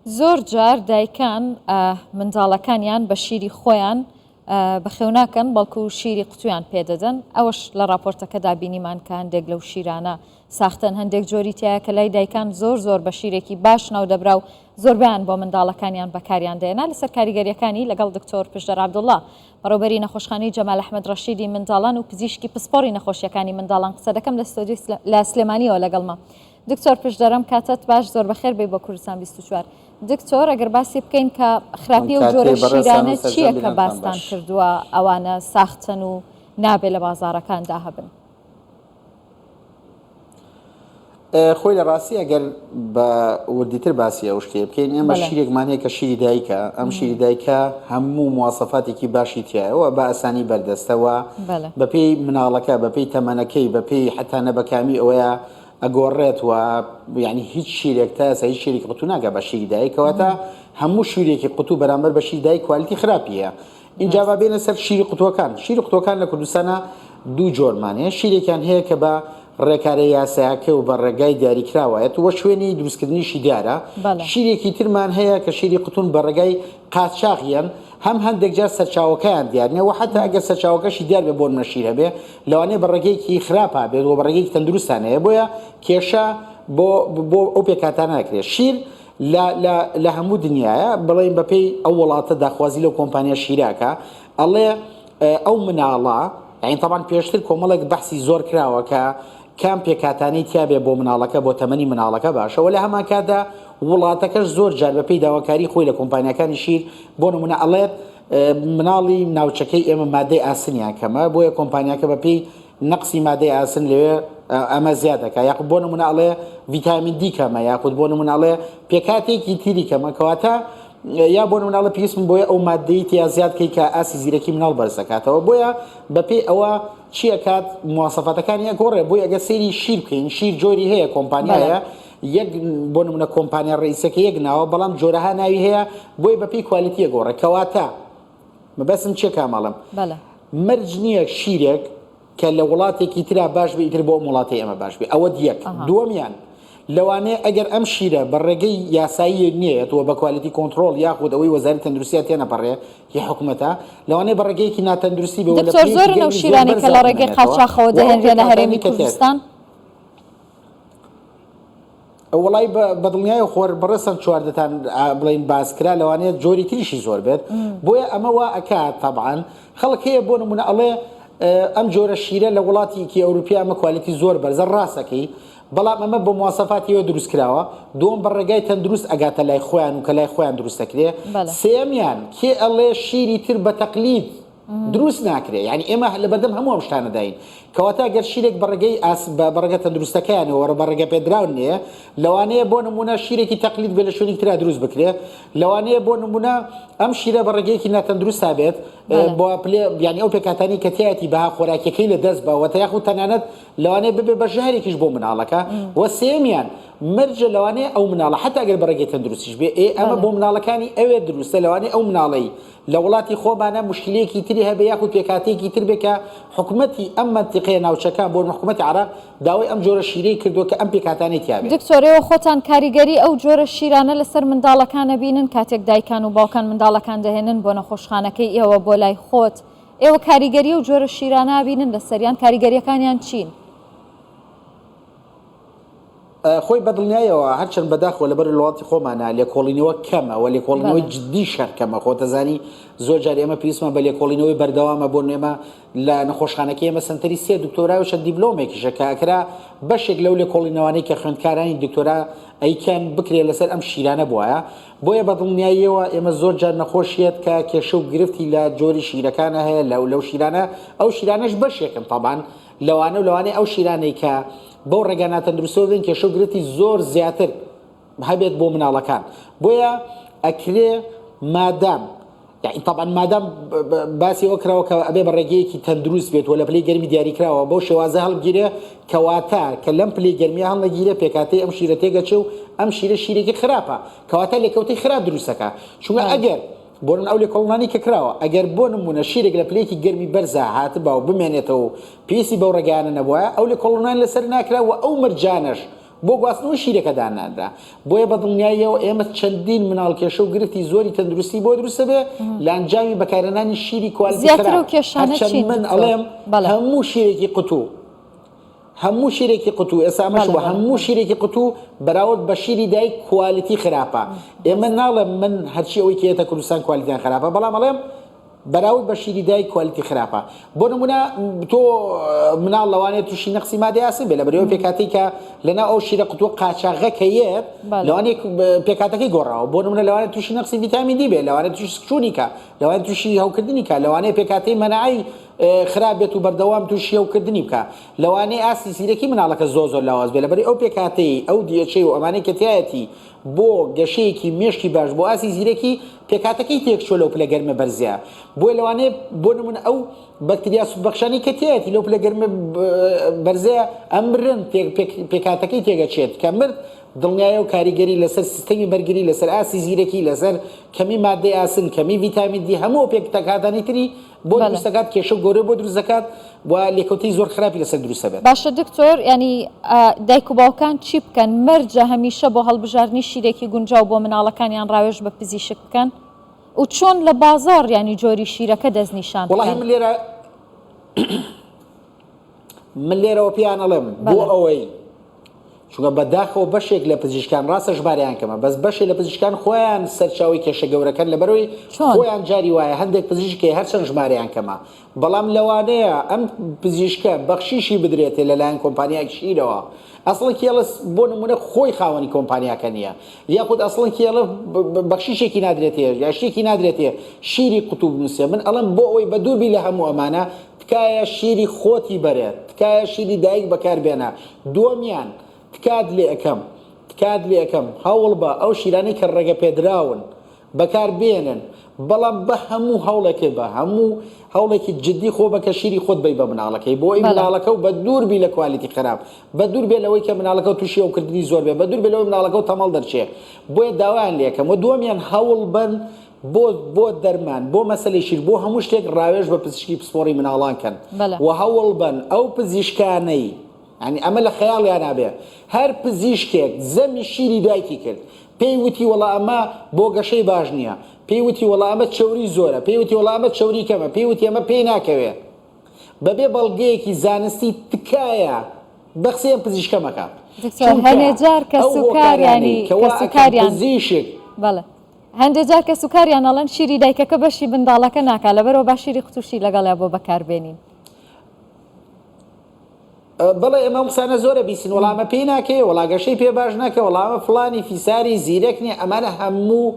زۆر جار دایکان منداڵەکانیان بە شیری خۆیان بەخێوناکەن بەڵکو شیری قوتویان پێدەدەن. ئەوەش لە راپۆرتەکەدا بینیمان کە هەندێک لەو شیرانە ساختن، هەندێک جۆری تایە کە لای دایکان زۆر بە شیرێکی باش ناو دەبرا و زۆربیان بۆ منداڵەکانیان بەکاریان دێنا. لەسەر کاریگەریەکانی لەگەڵ دکتۆر پشدەر عەبدوڵڵا بەڕێوەبەری نەخۆشخانەی جەمال ئەحمەد ڕەشیدی منداڵان و پزیشکی پسپۆڕی نەخۆشیەکانی منداڵان قسە دەکەم لە سلێمانیەوە لەگەڵمە. دکتۆر پشدەرم کاتت باش، زۆر بەخێر بێ بۆ کوردستان 24. دکتۆر ئەگەر باسی بکەین کە خراپی و جۆرە شیرانە چییە کە باستان کردووە ئەوانە ساختن و نابێ لە بازارەکاندا هەبن؟ خۆی لە ڕاستی ئەگەر بە وردیتر باسی ئەو شتێ بکەین، ئێمە شیرێکمان هەیە کە شیری دایکە. ئەم شیری دایکە هەموو مواسەفاتێکی باشی تایەوە بە ئاسانی بەردەستەوە، بەپێی مناڵەکە، بەپێی تەمەنەکەی، بەپێی حتا نەبەکامی ئەوەیە ئەگۆڕێت و یعنی هیچ شیرێک تا هیچ شیرێکی قوتو ناگە بە شیری دایکەوەتە هەموو شیرێکی قوتو بەرامبەر بە شیری دایک کوالیتی خراپیە. اینجا با بێنە سەر شیری قوتوەکان. شیری قوتوەکان لە کوردستانە دوو جۆرمان هەیە. شیرێکیان هەیە کە بە ڕێکارە یاسایەکە و بە ڕێگای دیاریکراوەیەت وە شوێنی دروستکردنیشی دیارە. شیرێکی ترمان هەیە کە شیری قوتون بە ڕێگای قاچاقیان، هەم هەندێک جار سەرچاوەکەیان دیارنەوە، حتا ئەگەر سەرچاوەکەشی دیار بێ بۆ نەشیر هەبێ لەوانەیە بە ڕێگەیەکی خراپە بێت و بە ڕێگەیەکی تەندروستانەیە، بۆیە کێشە بۆ ئەو پێکاتانە ناکرێت. شیر لە هەموو دنیاە بڵێن بەپێی ئەو وڵاتە داخوازی لەو کۆمپانیا شیراکە ئەڵێ ئەو مناڵە، یعنی طبعاً پێشتر کۆمەڵێک بەحسی زۆر کراوە کە کام پێکاتانەی تیابێ بۆ مناڵەکە، بۆ تەمەنی مناڵەکە باشەوە. لە هەمان کاتدا وڵاتەکەش زۆر جار بەپێی داواکاری خۆی لە کۆمپانیەکانی شیر بۆ نمونە ئەڵێت مناڵی ناوچەکەی ئێمە مادەی ئاسنیان کەمە، بۆیە کۆمپانیاکە بەپێی نەقسی مادەی ئاسن لەوێ ئەمە زیادەکە، یاخود بۆ نمونە ئەڵێ ڤیتامین دی کەمە، یاخود بۆ نمونە ئەڵێ پێکاتێکی تری کەمە، کەواتە یا بۆ نمونەڵە پێویستم بۆیە ئەو مادەی تیا زیادکەی کە ئاسی زیرەکی مناڵ بەرز دەکاتەوە، بۆیە بەپێی ئەوە چیەکات مواسەفاتەکانی ئەگۆڕێ. بۆی ئەگە سەیری شیر بکەین، شیر جۆری هەیە کۆمپانیایە، یەک بۆ نمونە کۆمپانیا ڕئیسەکە یەک ناوە، بەڵام جۆرەها ناوی هەیە، بۆی بەپێی کوالیتی ئەگۆڕێ. کەواتە مەبەستم چیە کامەڵم؟ مەرج نییە شیرێک کە لە وڵاتێکی ترا باش بێ ئیتر بۆ وڵاتی ئێمە باش بێ. ئەوە یەک. دووەمیان لەوانەیە ئەگەر ئەم شیرە بە ڕێگەی یاسایی نیەتەوە بە کوالیتی کۆنتترۆل یاخود ئەوەی وەزارەتی تەندروستی تێنەپەڕێ هی حکوومەتە، لەوانەیە بە ڕێگەیەکی ناتەندروستی بێ. دکتۆر زۆرن ئەو شیرانی کە لە ڕێگەی قاچاقەوە دەهێنرێنە هەرێمی کوردستان. وڵی بەدڵنیای خۆر بەڕێستان چواردەتان بڵین باسکرا، لەوانەیە جۆری تریشی زۆر بێت، بۆیە ئەمە وا ئەکات. تەبعاً خەڵک هەیە بۆ نمونە ئەڵێ ئەم جۆرە شیرە لە وڵاتێکی ئەوروپیا ئەمە کوالیتی زۆر بەرزە، ڕاستەکەی، بەڵام ئەمە بە مواسەفاتیەوە دروست کراوە. دووەم بە ڕێگای تەندروست ئەگاتە لای خۆیان و کە لای خۆیان دروست دەکرێ. سێمیان کێ ئەڵێ شیری تر بە تەقلید دروست ناکرێ، یعنی ئێمە لە بەردەم هەموو ئەم شتانە داین، کەواتە گەر شیرێک بە ڕێگەی بە ڕێگە تەندروستەکەیانەوە بە ڕێگە پێدراون نییە، لەوانەیە بۆ نمونە شیرێکی تەقلید بێ لە شوێنی ترا دروست بکرێ، لەوانەیە بۆ نمونە ئەم شیرە بە ڕێگەیەکی ناتەندروستا بێت بۆ یعنی ئەو پێکاتانی کە تایەتی بەها خۆراکەکەی لە دەست بەوەتە یاخود تەنانەت لەوانەیە ببێ بە ژارێکیش بۆ مناڵەکە. وە سێمیان مەرجە لەوانەیە ئەو مناڵە حتا ئەگەر بە ڕێگەی تەندروستیش بێ ئەمە بۆ مناڵەکانی ئەوێ دروستە، لەوانەیە ئەو مناڵەی لە وڵاتی خۆمانە مشکلەیەکی تری هەبێ یاخود پێکاتێکی تر بێ کە حکوومەتی ئەم منتیقەیە ناوچەکان بۆ حکوومەتی عێراق داوای ئەم جۆرە شیرەی کردووە کە ئەم پێکاتانەی تیابێت. دکتۆرەوە خۆتان کاریگەری ئەو جۆرە شیرانە لەسەر منداڵەکانە بینن کاتێک دایکان و باوکان منداڵەکان دەهێنن بۆ نەخۆشخانەکەی ئێوە بۆ لای خۆت، ئێوە کاریگەری و جۆرە شیرانە بینن لەسەریان، کاریگەریەکانیان چین؟ خۆی بەدڵنیایەوە هەرچەند بەداخەوە لەبەر وڵاتی خۆمانە لێکۆڵینەوە کەمەوە، لێکۆڵینەوەی جددی شەرکەمە. خۆتەزانی زۆر جار ئێمە پێویستمان بە لێکۆڵینەوەی بەردەوامە بۆ ئێمە لە نەخۆشخانەکەی ئێمە سنتەری سێ دکتۆرای شە دیبلۆمێکیشە کە ئەکرا بەشێک لەو لێکۆڵینەوەی کە خوێندکارانی دکتۆرا ئەیکەن بکرێ لەسەر ئەم شیرانە بووە. بۆیە بەدڵنیاییەوە ئێمە زۆر جار نەخۆشیێت کە کێشە و گرفتی لە جۆری شیرەکانە هەیە لەو شیرانە. ئەو شیرانەش بەشێکن تەبعاً لەوانەیە ئەو شیرانەی کە بەو ڕێگە ناتەندروستەوە بێن کێشە و گرفتی زۆر زیاتر هەبێت بۆ مناڵەکان، بۆیە ئەکرێ مادام یعنی طبعاً مادام باسی ئەوە کراوە کە ئەبێ بە ڕێگەیەکی تەندروست بێت و لە پلەی گەرمی دیاریکراوە بۆ شێوازە هەڵبگیرێ کەواتە کە لەم پلەی گەرمیە هەڵنەگیرێ پێکاتەی ئەم شیرە تێگەچێ و ئەم شیرێکی خراپە، کەواتە لێکەوتەی خراپ دروستەکە. چونکە ئەگەر بۆ ئەو لێکۆڵینانی کە کراوە ئەگەر بۆ نمونە شیرێک لە پلەیەکی گەرمی بەرزە هاتبا و بمێنێتەوە پێویستی بەو ڕێگەیانە نەبووە، ئەو لێکۆڵینان لەسەر ناکراوە ئەو مەرجانەش بۆ گواستنەوەی شیرەکە دانانرا بۆیە بە دڵنیاییەوە ئێمە چەندین مناڵکێشە و گرفتی زۆری تەندروستی بۆ دروستە بێ لە ئەنجامی بەکارهێنانی شیری کوالیتی خراپ من ئەڵێم هەموو شیرێکی قوتوو هەموو شیرێکی قوتوو ئێسامەش بە هەموو شیرێکی قوتوو بەراورد بە شیری دایک کوالیتی خراپە ئێمە ناڵێم من هەرچی ئەوەی کێتە کوردستان کوالیتیان خراپە بەڵام ئەڵێم بەراورد بە شیری دایک کوالیتی خراپە بۆ نمونە تۆ مناڵ لەوانێت تووشی نەقسی مادەی ئاسن بێ لە بەرەوەی پێکاتەی کە لەنا ئەو شیرە قوتووە قاچاغەکەیەت لەوانەیە پێکاتەکەی گۆڕاوە بۆ نمونە لەوانێت تووشی نەقسی ڤیتامین دی بێ لەوانێت تووشی سکچوونیکە لەوانێت تووشی هەوکردنی کە لەوانەیە پێکاتەی مەناعی خراپ بێت و بەردەوام تووشی هەوکردنی بکە لەوانەیە ئاستی سیرەکی مناڵەکە زۆر لاواز بێ لەبەری ئەو پێکاتەی ئەو دیەچەی و ئەمانەی کە تایەتی بۆ گەشەیەکی مێشکی باش بۆ ئاسی زیرەکی پێکاتەکەی تێکچۆ لەو پلە گەرمە بەرزە بۆی لەوانەیە بۆ نمونە ئەو بەکتریا سوبەخشانی کە تایەتی لەو پلە گەرمە بەرزەیە ئەمرن پێکاتەکەی تێگەچێت کە مرد دڵنیایە و کاریگەری لەسەر سیستەمی بەرگری لەسەر ئاسی زیرەکی لەسەر کەمی مادەی ئاسن کەمی ڤیتامین دی هەموو پێکاتانی تری بۆ دروستەکات کێشە گۆرە بۆ دروست دەکات و لێکەوتەی زۆر خراپی لەسەر دروستە بێت باشە دکتۆر ینی دایک و باوکان چی بکەن مەرجە هەمیشە بۆ هەڵبژاردننی شیرێکی گونجاو بۆ مناڵەکانیان ڕاوێژ بە پزیشک بکەن و چۆن لە بازار ینی جۆری شیرەکە دەستنیشان وڵاهی من لێرەوە پیان ئەڵێم بۆ ئەوەی چونکە بەداخەوە بەشێک لە پزیشکان ڕاستە ژمارەیان کەمە بەس بەشێک لە پزیشکان خۆیان سەرچاوی کێشە گەورەکەن لەبەرەوەی خۆیان جاری وایە هەندێک پزیشکی هەرچەند ژمارەیان کەمە بەڵام لەوانەیە ئەم پزیشکە بەخشیشی بدرێتێ لەلایەن کۆمپانیایەکی شیرەوە ئەسڵن کێڵە بۆ نمونە خۆی خاوەنی کۆمپانیاکە نییە یاخود ئەسڵن کێڵە بەخشیشێکی نادرێتێ یا شتێکی نادرێتێ شیری قوتوب بنووسێ من ئەڵم بۆ ئەوەی بە دووربی لە هەموو ئەمانە تکایە شیری خۆتی بەرێت تکایە شیری دایک بەکاربێنە دووەمیان تکات لێ ئەەکەم هەوڵ بە ئەو شیرانەی کە ڕێگە پێدراون بەکار بێنن بەڵام بە هەموو هەوڵێکی بە هەموو هەوڵێکی جددی خۆ بە کە شیری خۆت بی بە مناڵەکەی بۆ ئەی مناڵەکە و بە دووربی لە کوالیتی خراپ بە دوور بێ لەوەی کە مناڵەکە و تووشی ئەوکردنی زۆر بێ بە دوور بێ لەوەی مناڵەکە و تەمەڵ دەرچێ بۆیە داوایان لێکەم و دووەمیان هەوڵ بن بۆ دەرمان بۆ مەسەلەی شیر بۆ هەموو شتێک ڕاوێژ بە پزیشکی پسپۆڕی مناڵان کەن و هەوڵ بن ئەو پزیشکانەی ینی ئەمە لە خەیاڵیان نابێ هەر پزیشکێک زەمی شیری دایکی کرد پێی وتی وەڵا ئەمە بۆ گەشەی باش نییە پێی وتی وەڵا ئەمە چەوری زۆرە پێی وتی وەڵا ئەمە چەوری کەمە پێی وتی ئەمە پێی ناکەوێ بەبێ بەڵگەیەکی زانستی تکایە بەخسیان پزیشکە مەکات هەنێجار کە سوکاریانی پزیشک بەڵێ هەندێک جار کە سوکاریان ئەڵەن شیری دایکەکە بەشی بنداڵەکە ناکا لەبەرەوە با شیری قوتوشی لەگەڵیا بۆ بەکاربێنین بەڵێ ئێمە قسانە زۆرە بیسن وەڵامە پێی ناکەی وەڵاگەشەی پێ باش ناکە وەڵامە فڵانی فیساری زیرەک نیە ئەمانە هەموو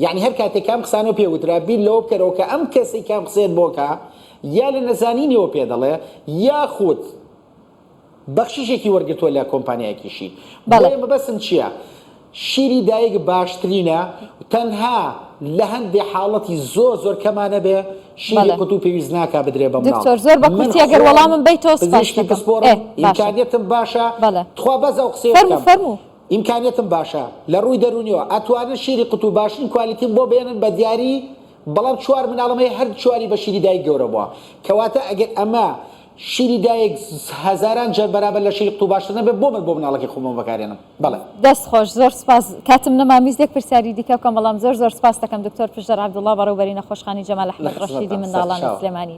یعنی هەر کاتێک کام قسانە پێوترا بیر لەوە بکەرەوە کە ئەم کەسی کام قسێت بۆکە یا لە نەزانینیەوە پێ دەڵێ یاخود بەخشیشێکی وەرگتووە لە کۆمپانیایەکی شیر بەڵێ بەسم چییە؟ شیری دایک باشترینە تەنها لە هەندێک حاڵەتی زۆر کەمانە بێ شیری قوتوو پێویست ناکا بدرێ بە مناڵ زۆر بە کوتی ئەگەر وەڵامم بیتەوە پزیشکی پسپۆڕم ئیمکانیەتم باشە تخوا بەزە و قسەی بکەم ئیمکانیەتم باشە لە ڕووی دەرونیەوە ئەتوانن شیری قوتوو باشترین کوالیتیم بۆ بێنن بە دیاری بەڵام چوار مناڵەمەی هەر چواری بە شیری دایک گەورە بووە کەواتە ئەگەر ئەمە شیری دایک هەزاران جار بەرابەر لە شیری قوتوو باشتر نەبێت بۆ من بۆ مناڵەکەی خۆمە بەکارێنم بەڵێ دەست خۆش زۆر سپاس کاتم نەمامیزێک پرسیاری دیکە بکەم بەڵام زۆر سپاس دەکەم دکتۆر پژدەر عەبدوڵڵا بەڕێوەبەری نەخۆشخانەی جەمال ئەحمەد ڕەشیدی منداڵان سلێمانی.